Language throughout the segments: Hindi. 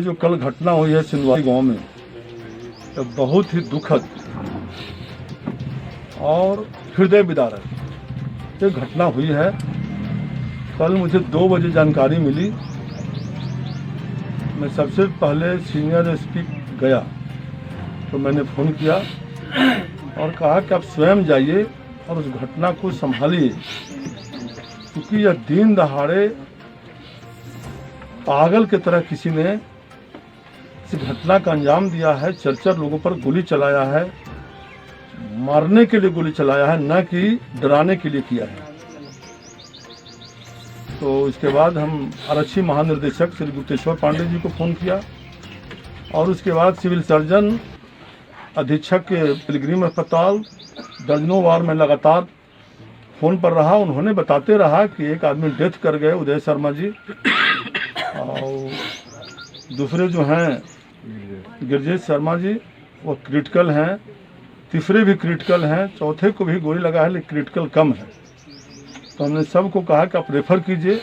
जो कल घटना हुई है सिंधवाड़ी गांव में, तो बहुत ही दुखद और हृदय विदारक ये घटना हुई है। कल मुझे 2 बजे जानकारी मिली। मैं सबसे पहले सीनियर एसपी गया तो मैंने फ़ोन किया और कहा कि आप स्वयं जाइए और उस घटना को संभालिए, क्योंकि यह दिन दहाड़े पागल की तरह किसी ने इस घटना का अंजाम दिया है। 4 लोगों पर गोली चलाया है, मारने के लिए गोली चलाया है, न कि डराने के लिए किया है। तो इसके बाद हम आरक्षी महानिदेशक श्री गुप्तेश्वर पांडे जी को फ़ोन किया और उसके बाद सिविल सर्जन अधीक्षक पिलग्रिम अस्पताल दर्जनों बार में लगातार फ़ोन पर रहा। उन्होंने बताते रहा कि एक आदमी डेथ कर गए, उदय शर्मा जी, और दूसरे जो हैं गिरजेश शर्मा जी वो क्रिटिकल हैं, तीसरे भी क्रिटिकल हैं, चौथे को भी गोली लगा है लेकिन क्रिटिकल कम है। तो हमने सबको कहा कि आप रेफ़र कीजिए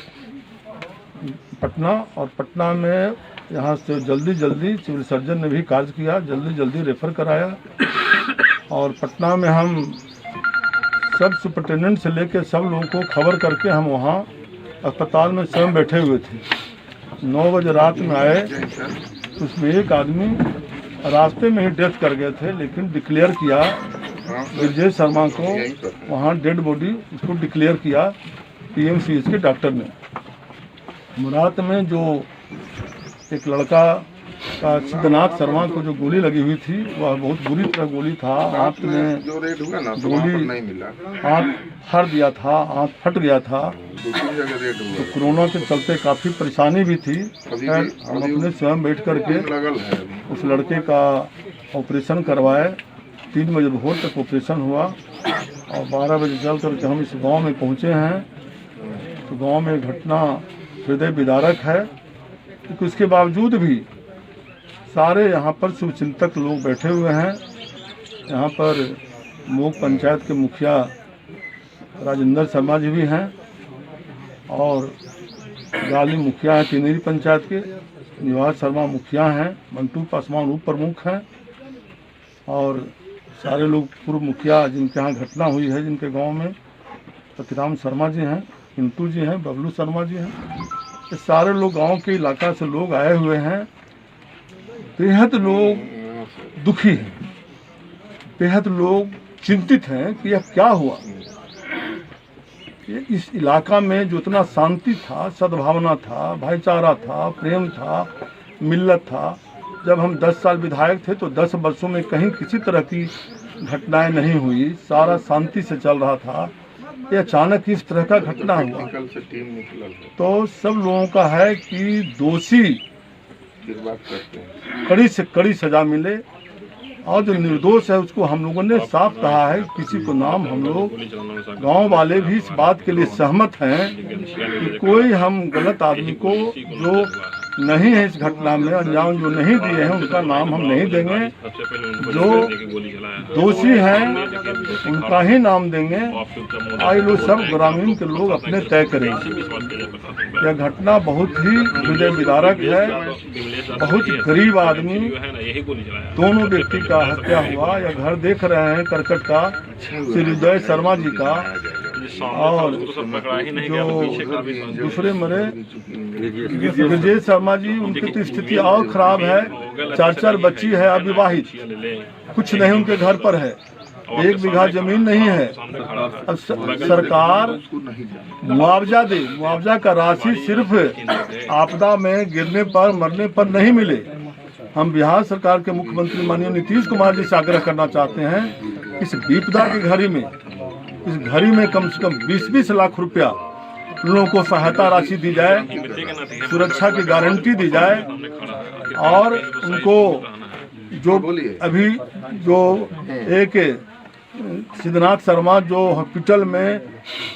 पटना, और पटना में यहाँ से जल्दी सिविल सर्जन ने भी कार्य किया, जल्दी रेफ़र कराया। और पटना में हम सब सुपरिटेंडेंट से लेकर सब लोगों को खबर करके हम वहाँ अस्पताल में स्वयं बैठे हुए थे। 9 बजे रात में आए, उसमें एक आदमी रास्ते में ही डेथ कर गए थे, लेकिन डिक्लेयर किया गिरजेश शर्मा को, वहाँ डेड बॉडी उसको डिक्लेयर किया पीएमसीएच के डॉक्टर ने। रात में जो एक लड़का का सिद्धनाथ शर्मा को जो गोली लगी हुई थी वह बहुत बुरी तरह गोली था, आँख में गोली, आँख फाड़ दिया था, आँख फट गया था। तो कोरोना के चलते काफ़ी परेशानी भी थी। हम अपने स्वयं बैठ करके उस लड़के का ऑपरेशन करवाए। 3 बजे भोर तक ऑपरेशन हुआ और 12 बजे चल करके हम इस गांव में पहुंचे हैं। तो गांव में घटना हृदय विदारक है, क्योंकि उसके बावजूद भी सारे यहाँ पर शुभचिंतक लोग बैठे हुए हैं। यहाँ पर मोग पंचायत के मुखिया राजेंद्र शर्मा जी भी हैं और गाली मुखिया हैं, टिनेरी पंचायत के निवास शर्मा मुखिया हैं, मंटू पासवान उप प्रमुख हैं, और सारे लोग पूर्व मुखिया जिनके यहाँ घटना हुई है, जिनके गांव में सतीराम शर्मा जी हैं, पिंटू जी हैं, बबलू शर्मा जी हैं। ये सारे लोग गांव के इलाका से लोग आए हुए हैं। बेहद लोग दुखी हैं, बेहद लोग चिंतित हैं कि यह क्या हुआ। ये इस इलाका में जो इतना शांति था, सद्भावना था, भाईचारा था, प्रेम था, मिल्लत था। जब हम 10 साल विधायक थे तो 10 वर्षों में कहीं किसी तरह की घटनाएं नहीं हुई, सारा शांति से चल रहा था। ये अचानक इस तरह का घटना हुआ तो सब लोगों का है कि दोषी कड़ी से कड़ी सजा मिले, और जो निर्दोष है उसको हम लोगों ने साफ कहा है। किसी को नाम, हम लोग गांव वाले भी इस बात के लिए सहमत हैं कि कोई हम गलत आदमी को जो नहीं है इस घटना में अंजाम जो नहीं दिए हैं उनका नाम हम नहीं देंगे। जो दोषी हैं उनका ही नाम देंगे। आज लोग सब ग्रामीण के लोग अपने तय करेंगे। यह घटना बहुत ही हृदय विदारक है। बहुत गरीब आदमी, दोनों व्यक्ति का हत्या हुआ। यह घर देख रहे हैं करकट का, श्री उदय शर्मा जी का, और जो दूसरे मरे गिरजेश शर्मा जी, उनकी तो स्थिति और खराब है। 4 बच्ची है, अविवाहित, कुछ नहीं उनके घर पर है, 1 बीघा जमीन नहीं है। अब सरकार मुआवजा दे, मुआवजा का राशि सिर्फ आपदा में गिरने पर, मरने पर नहीं मिले। हम बिहार सरकार के मुख्यमंत्री माननीय नीतीश कुमार जी से आग्रह करना चाहते हैं, इस विपदा की घड़ी में, इस घड़ी में कम से कम 20-20 लाख रुपया लोगों को सहायता राशि दी जाए, सुरक्षा की गारंटी दी जाए, और उनको जो अभी जो एक सिद्धनाथ शर्मा जो हॉस्पिटल में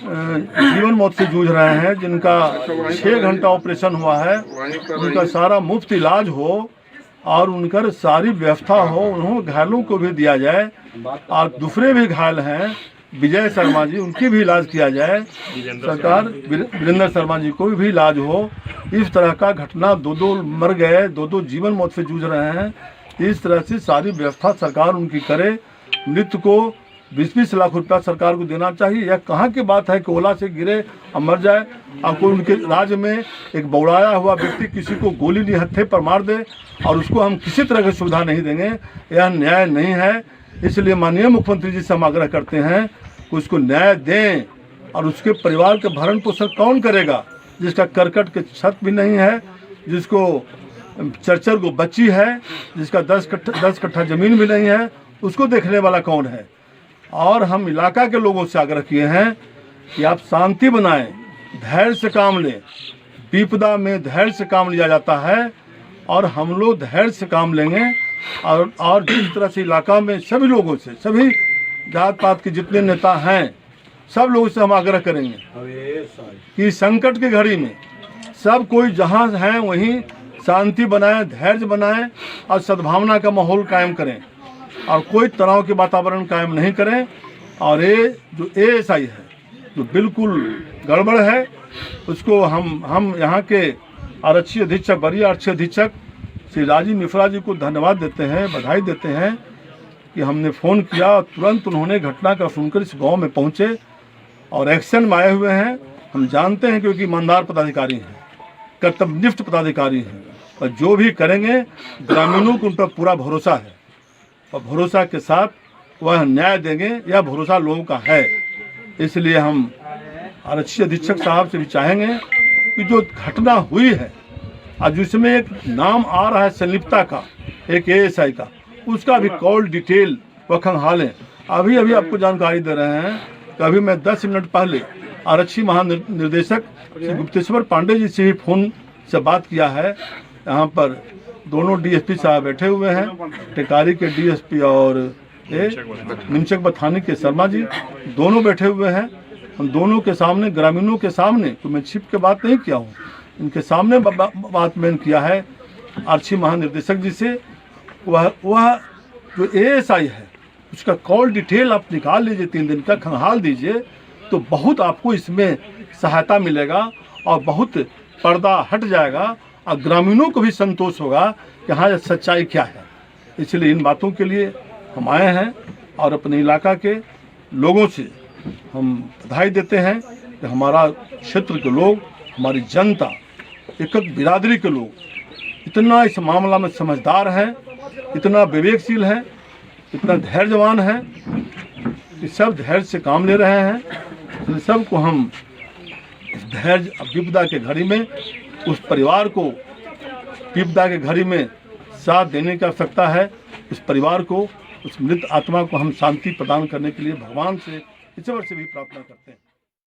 जीवन मौत से जूझ रहे हैं, जिनका 6 घंटा ऑपरेशन हुआ है, उनका सारा मुफ्त इलाज हो और उनकर सारी व्यवस्था हो, उन्होंने घायलों को भी दिया जाए। और दूसरे भी घायल हैं विजय शर्मा जी, उनकी भी इलाज किया जाए। सरकार वीरेंद्र शर्मा जी को भी इलाज हो। इस तरह का घटना, दो मर गए, दो जीवन मौत से जूझ रहे हैं। इस तरह से सारी व्यवस्था सरकार उनकी करे। मृत को 20-20 लाख रुपया सरकार को देना चाहिए। यह कहाँ की बात है कि ओला से गिरे और मर जाए और कोई उनके राज्य में एक बौड़ाया हुआ व्यक्ति किसी को गोली निहत्थे पर मार दे और उसको हम किसी तरह की सुविधा नहीं देंगे। यह न्याय नहीं है। इसलिए माननीय मुख्यमंत्री जी से हम आग्रह करते हैं कि उसको न्याय दें। और उसके परिवार के भरण पोषण कौन करेगा, जिसका करकट के छत भी नहीं है, जिसको चरचर को बच्ची है, जिसका 10 कट्ठा जमीन भी नहीं है, उसको देखने वाला कौन है। और हम इलाका के लोगों से आग्रह किए हैं कि आप शांति बनाएं, धैर्य से काम लें। विपदा में धैर्य से काम लिया जाता है और हम लोग धैर्य से काम लेंगे। और जिस तरह से इलाका में सभी लोगों से, सभी जात पात के जितने नेता हैं, सब लोगों से हम आग्रह करेंगे कि संकट की घड़ी में सब कोई जहाँ हैं वहीं शांति बनाएं, धैर्य बनाएं और सद्भावना का माहौल कायम करें और कोई तनाव के वातावरण कायम नहीं करें। और ये जो ASI है जो बिल्कुल गड़बड़ है, उसको हम यहाँ के आरक्षी अधीक्षक, वरीय आरक्षी अधीक्षक श्री राजीव मिश्रा जी को धन्यवाद देते हैं, बधाई देते हैं कि हमने फ़ोन किया और तुरंत उन्होंने घटना का सुनकर इस गांव में पहुंचे और एक्शन में आए हुए हैं। हम जानते हैं क्योंकि ईमानदार पदाधिकारी हैं, कर्तव्यनिष्ठ पदाधिकारी हैं और जो भी करेंगे ग्रामीणों को उन पर पूरा भरोसा है और भरोसा के साथ वह न्याय देंगे, यह भरोसा लोगों का है। इसलिए हम आरक्षी अधीक्षक साहब से भी चाहेंगे कि जो घटना हुई है और जिसमें एक नाम आ रहा है संलिप्तता का, एक ASI का, उसका भी कॉल डिटेल व खंगालें। अभी आपको जानकारी दे रहे हैं कि अभी मैं 10 मिनट पहले आरक्षी महानिर्देशक श्री गुप्तेश्वर पांडे जी से ही फ़ोन से बात किया है। यहाँ पर दोनों DSP साहब बैठे हुए हैं, टेकारी के DSP और निमचक बथानी के शर्मा जी, दोनों बैठे हुए हैं। हम दोनों के सामने, ग्रामीणों के सामने, तो मैं छिप के बात नहीं किया हूँ, इनके सामने बात मैंने किया है आरक्षी महानिर्देशक जी से। वह जो ASI है उसका कॉल डिटेल आप निकाल लीजिए, 3 दिन का खंगाल दीजिए, तो बहुत आपको इसमें सहायता मिलेगा और बहुत पर्दा हट जाएगा और ग्रामीणों को भी संतोष होगा कि हाँ सच्चाई क्या है। इसलिए इन बातों के लिए हम आए हैं और अपने इलाका के लोगों से हम बधाई देते हैं कि हमारा क्षेत्र के लोग, हमारी जनता, एक बिरादरी के लोग इतना इस मामला में समझदार हैं, इतना विवेकशील हैं, इतना धैर्यवान हैं कि सब धैर्य से काम ले रहे हैं। सबको हम धैर्य, विपदा के घड़ी में उस परिवार को, विपदा के घड़ी में साथ देने की आवश्यकता है। उस परिवार को, उस मृत आत्मा को हम शांति प्रदान करने के लिए भगवान से ईश्वर से भी प्रार्थना करते हैं।